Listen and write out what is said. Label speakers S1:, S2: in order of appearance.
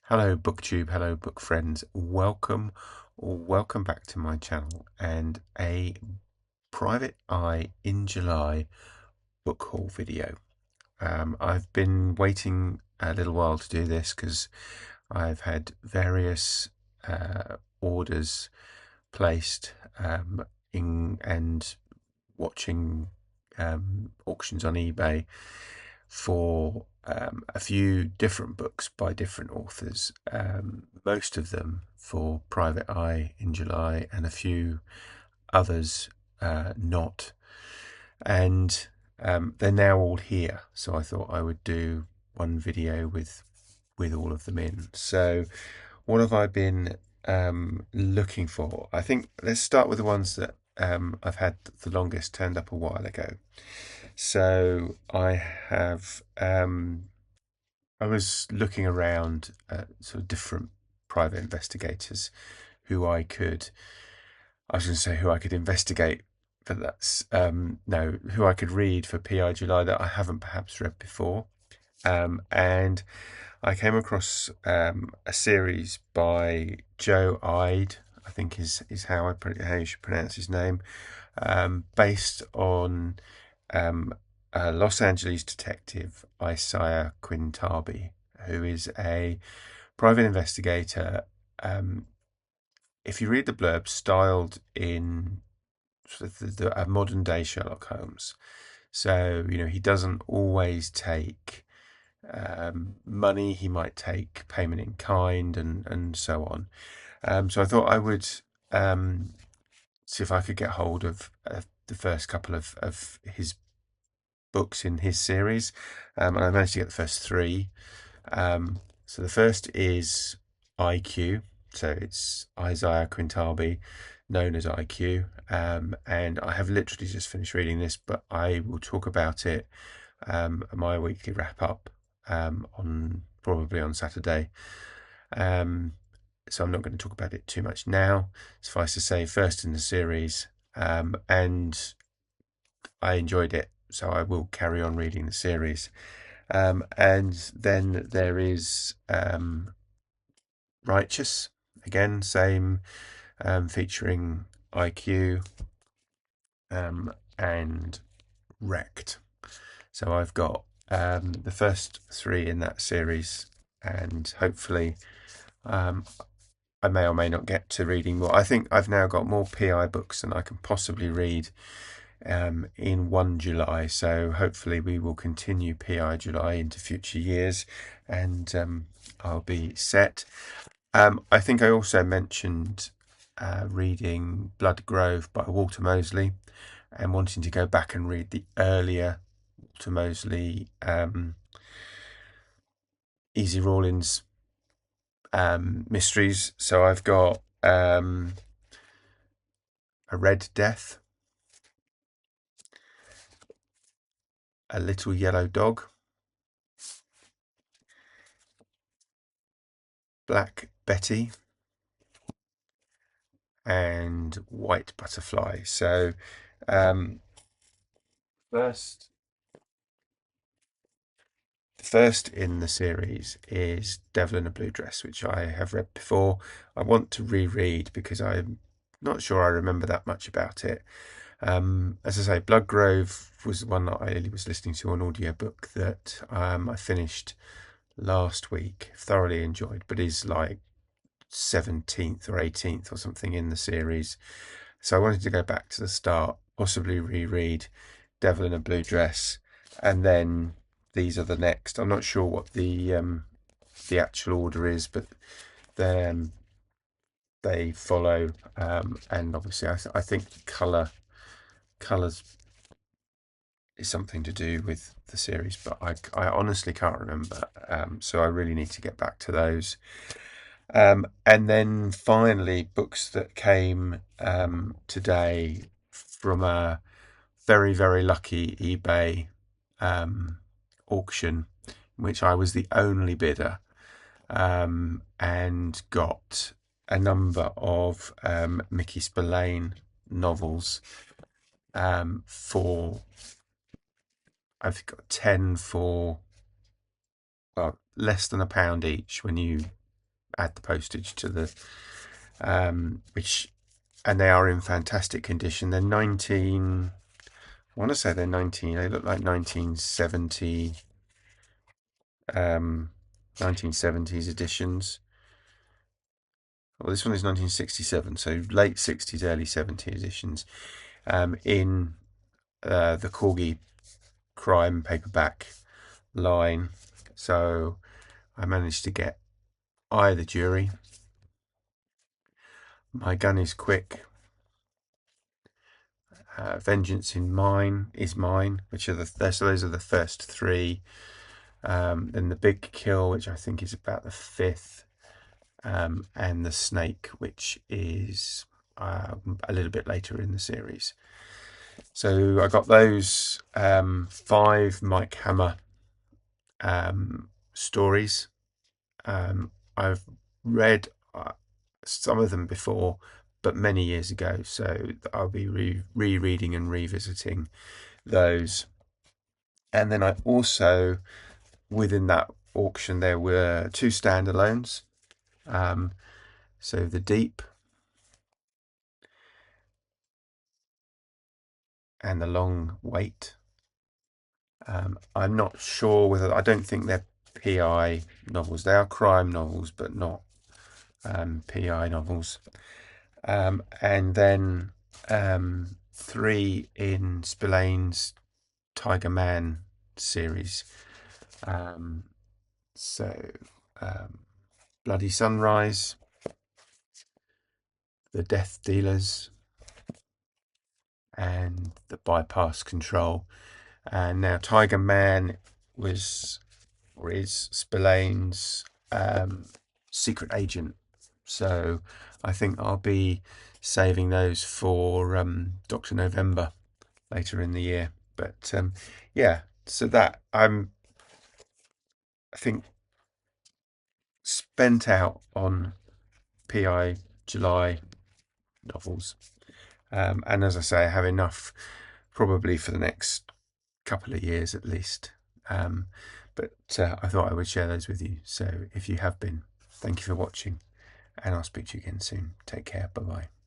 S1: Hello booktube, hello book friends, welcome back to my channel and a private eye in July book haul video. I've been waiting a little while to do this because I've had various orders placed and watching auctions on eBay for a few different books by different authors, most of them for Private Eye in July and a few others not. And they're now all here, so I thought I would do one video with all of them in. So what have I been looking for? I think let's start with the ones that I've had the longest, turned up a while ago. So I have I was looking around at sort of different private investigators who I could investigate, but that's no, who I could read for PI July that I haven't perhaps read before. And I came across a series by Joe Ide, I think is how you should pronounce his name, based on a Los Angeles detective, Isaiah Quintabi, who is a private investigator. If you read the blurb, styled in sort of a modern day Sherlock Holmes. So, he doesn't always take money, he might take payment in kind and so on. So I thought I would see if I could get hold of the first couple of his books in his series, and I managed to get the first three. So the first is IQ, so it's Isaiah Quintabi, known as IQ, and I have literally just finished reading this, but I will talk about it my weekly wrap up probably on Saturday. So I'm not going to talk about it too much now. Suffice to say, first in the series, and I enjoyed it, so I will carry on reading the series. And then there is Righteous, again, same, featuring IQ, and Wrecked. So I've got the first three in that series, and hopefully I may or may not get to reading more. I think I've now got more PI books than I can possibly read in 1 July, so hopefully we will continue PI July into future years, and I'll be set. I think I also mentioned reading Blood Grove by Walter Mosley and wanting to go back and read the earlier Walter Mosley Easy Rawlins mysteries. So I've got A Red Death, A Little Yellow Dog, Black Betty, and White Butterfly. So first the first in the series is Devil in a Blue Dress, which I have read before. I want to reread because I'm not sure I remember that much about it. As I say, Blood Grove was one that I was listening to on audiobook that I finished last week, thoroughly enjoyed, but is like 17th or 18th or something in the series. So I wanted to go back to the start, possibly reread Devil in a Blue Dress, and then these are the next. I'm not sure what the actual order is, but then they follow, and obviously I think colours is something to do with the series, but I honestly can't remember. So I really need to get back to those. And then finally, books that came today from a very, very lucky eBay auction, in which I was the only bidder, and got a number of Mickey Spillane novels for, I've got 10 for, well, less than £1 each when you add the postage to the which, and they are in fantastic condition. They're 19. I want to say they're 19. They look like 1970, 1970s editions. Well, this one is 1967, so late 60s, early 70s editions. In the Corgi crime paperback line. So I managed to get Eye of the Jury, My Gun is Quick, Vengeance is Mine, which are so those are the first three. Then The Big Kill, which I think is about the fifth, and The Snake, which is a little bit later in the series. So I got those 5 Mike Hammer stories. I've read some of them before, but many years ago, so I'll be rereading and revisiting those. And then I also, within that auction, there were 2 standalones. So The Deep and The Long Wait. I'm not sure whether, I don't think they're PI novels. They are crime novels, but not PI novels. And then 3 in Spillane's Tiger Man series. So Bloody Sunrise, The Death Dealers, and The Bypass Control. And now Tiger Man is Spillane's secret agent. So I think I'll be saving those for Dr. November later in the year. But yeah, so that I think spent out on PI July novels. And as I say, I have enough probably for the next couple of years at least. But I thought I would share those with you. So if you have been, thank you for watching, and I'll speak to you again soon. Take care. Bye bye.